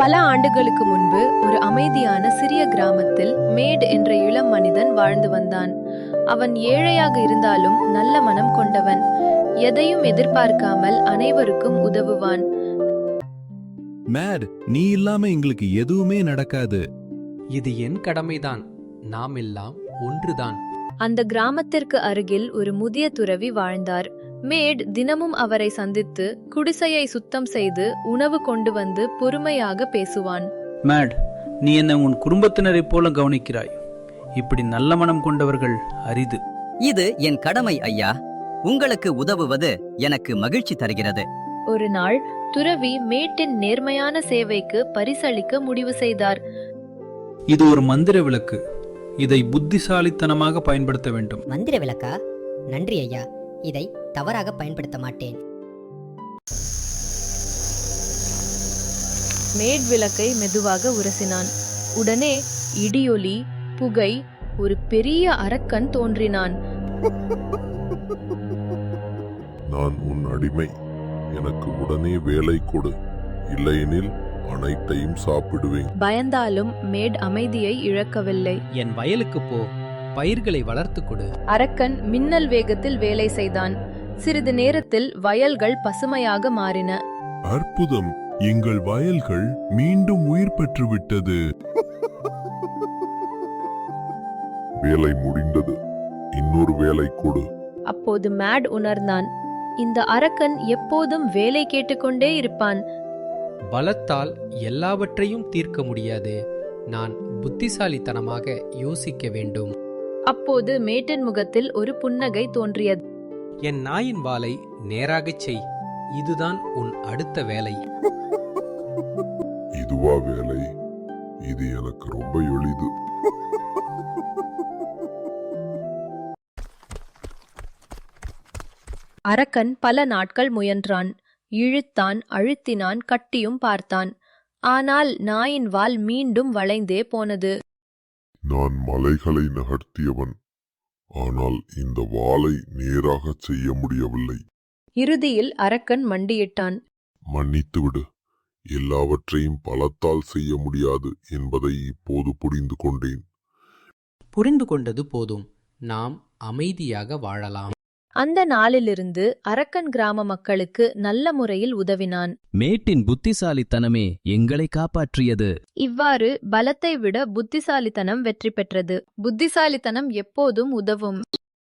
பல ஆண்டுகளுக்கு முன்பு ஒரு அமைதியான சிறிய கிராமத்தில் மேட் என்ற இளம் மனிதன் வாழ்ந்து வந்தான். அவன் ஏழையாக இருந்தாலும் நல்ல மனம் கொண்டவன். எதையும் எதிர்பார்க்காமல் அனைவருக்கும் உதவுவான். மேட், நீ இல்லாம எங்களுக்கு எதுவுமே நடக்காது. இது என் கடமைதான். நாம் எல்லாம் ஒன்றுதான். அந்த கிராமத்திற்கு அருகில் ஒரு முதிய துறவி வாழ்ந்தார். மேட் தினமும் அவரை சந்தித்து குடிசையை சுத்தம் செய்து உணவு கொண்டு வந்து பொறுமையாக பேசுவான். மேட், நீ என்னை உன் குடும்பத்தினரைப் போல கவனிக்கிறாய். இப்படி நல்ல மனம் கொண்டவர்கள் அரிது. இது என் கடமை ஐயா. உங்களுக்கு உதவுவது எனக்கு மகிழ்ச்சி தருகிறது. ஒரு நாள் துறவி மேட்டின் நேர்மையான சேவைக்கு பரிசளிக்க முடிவு செய்தார். இது ஒரு மந்திர விளக்கு. இதை புத்திசாலித்தனமாக பயன்படுத்த வேண்டும். மந்திர விளக்கா? நன்றி ஐயா, இதை தவறாக பயன்படுத்த மாட்டேன். மேட் விளக்கை மெதுவாக உரசினான். உடனே இடியொலி, புகை, ஒரு பெரிய அரக்கன் தோன்றினான். நான் உன் அடிமை. எனக்கு உடனே வேலை கொடு, இல்லையெனில் அனைத்தையும் சாப்பிடுவேன். பயந்தாலும் மேட் அமைதியை இழக்கவில்லை. என் வயலுக்கு போ, பயிர்களை வளர்த்து கொடு. அரக்கன் மின்னல் வேகத்தில் வேலை செய்தான். சிறிது நேரத்தில் வயல்கள் பசுமையாக மாறின. அற்புதம்! எங்கள் வயல்கள் மீண்டும் உயிர் பெற்றுவிட்டது. வேலை முடிந்தது. இன்னொரு வேலை கொடு. அப்போது மேட் உணர்ந்தான், இந்த அரக்கன் எப்போதும் வேலை கேட்டுக்கொண்டே இருப்பான். பலத்தால் எல்லாவற்றையும் தீர்க்க முடியாது. நான் புத்திசாலித்தனமாக யோசிக்க வேண்டும். அப்போது மேட்டின் முகத்தில் ஒரு புன்னகை தோன்றியது. என் நாயின் வாலை நேராகச் செய். இதுதான் உன் அடுத்த வேலை. இதுவா வேலை? இது எனக்கு ரொம்ப எளிது. அரக்கன் பல நாட்கள் முயன்றான். இழுத்தான், அழுத்தினான், கட்டியும் பார்த்தான். ஆனால் நாயின் வால் மீண்டும் வளைந்தே போனது. நான் மலைகளை நகர்த்தியவன், ஆனால் இந்த வாளை நேராக செய்ய முடியவில்லை. இறுதியில் அரக்கன் மண்டியிட்டான். மன்னித்துவிடு. எல்லாவற்றையும் பலத்தால் செய்ய முடியாது என்பதை இப்போது புரிந்து கொண்டேன். புரிந்து கொண்டது போதும். நாம் அமைதியாக வாழலாம். அந்த நாளிலிருந்து அரக்கன் கிராம மக்களுக்கு நல்ல முறையில் உதவினான். மேட்டின் புத்திசாலித்தனமே எங்களை காப்பாற்றியது. இவ்வாறு பலத்தை விட புத்திசாலித்தனம் வெற்றி பெற்றது. புத்திசாலித்தனம் எப்போதும் உதவும்.